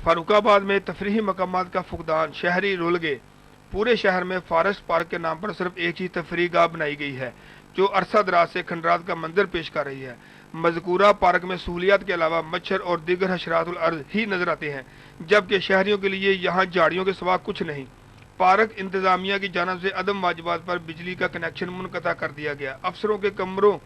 फारुखाबाद में तफरीही मकामात का फुकदान, शहरी रुल गए। पूरे शहर में फॉरेस्ट पार्क के नाम पर सिर्फ एक ही तफरीह गाह बनाई गई है, जो अरसा दराज से खंडरात का मंजर पेश कर रही है। मज़कूरा पार्क में सहूलियात के अलावा मच्छर और दीगर हशरातुल अर्ज़ ही नजर आते हैं, जबकि शहरियों के लिए यहाँ झाड़ियों के सिवा कुछ नहीं। पार्क इंतजामिया की जानब से अदम वाजिबात पर बिजली का कनेक्शन मुनक़ता कर दिया गया। अफसरों के कमरों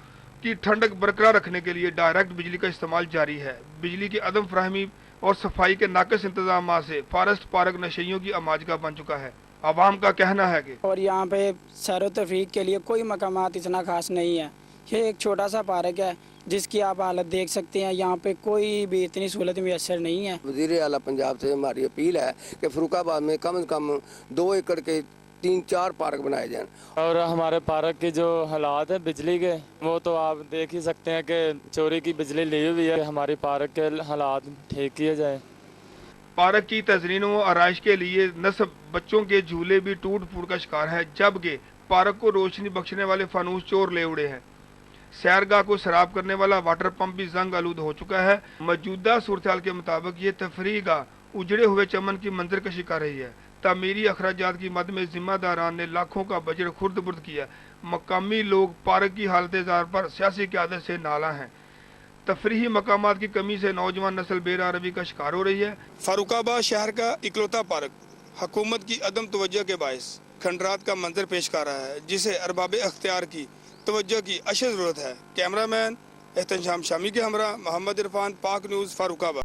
की ठंडक बरकरार रखने के लिए डायरेक्ट बिजली का इस्तेमाल जारी है। बिजली की अदम फराहमी और सफाई के नाक़िस इंतजाम से फॉरेस्ट पार्क नशेइयों की आमाजगा बन चुका है। आवाम का कहना है कि और यहाँ पे सैर व तफरीह के लिए कोई मकामात इतना खास नहीं है। ये एक छोटा सा पार्क है जिसकी आप हालत देख सकते हैं। यहाँ पे कोई भी इतनी सहूलत मैसर नहीं है। वज़ीर आला पंजाब से हमारी अपील है कि फरुखाबाद में कम से कम 2 एकड़ के 3-4 पार्क बनाए जाएं। और हमारे पार्क की जो हालात है बिजली के, वो तो आप देख ही सकते हैं कि चोरी की बिजली ली हुई है। हमारी पार्क के हालात ठीक किए जाए। पार्क की तज़रीन व आराइश के लिए नस्ब बच्चों के झूले भी टूट फूट का शिकार है, जबकि पार्क को रोशनी बख्शने वाले फानूस चोर ले उड़े हैं। सैरगाह को सराब करने वाला वाटर पंप भी जंग आलूद हो चुका है। मौजूदा सूरत के मुताबिक ये तफरीह गाह उजड़े हुए चमन की मंजरकशी कर रही है। तामीरी अखराजात की मद में जिम्मेदारान ने लाखों का बजट खुर्द बुर्द किया। मकामी लोग पार्क की हालत ज़ार पर सियासी क़यादत से नाला हैं। तफरीही मकामात की कमी से नौजवान नस्ल बेरारबी का शिकार हो रही है। फारुखाबाद शहर का इकलौता पार्क हुकूमत की अदम तवज्जो के बायस खंडरात का मंजर पेश कर रहा है, जिसे अरबाब अख्तियार की तवज्जो की अशद ज़रूरत है। कैमरामैन एहतशाम शामी के हमरा मोहम्मद इरफान, पाक न्यूज़, फारुखाबाद।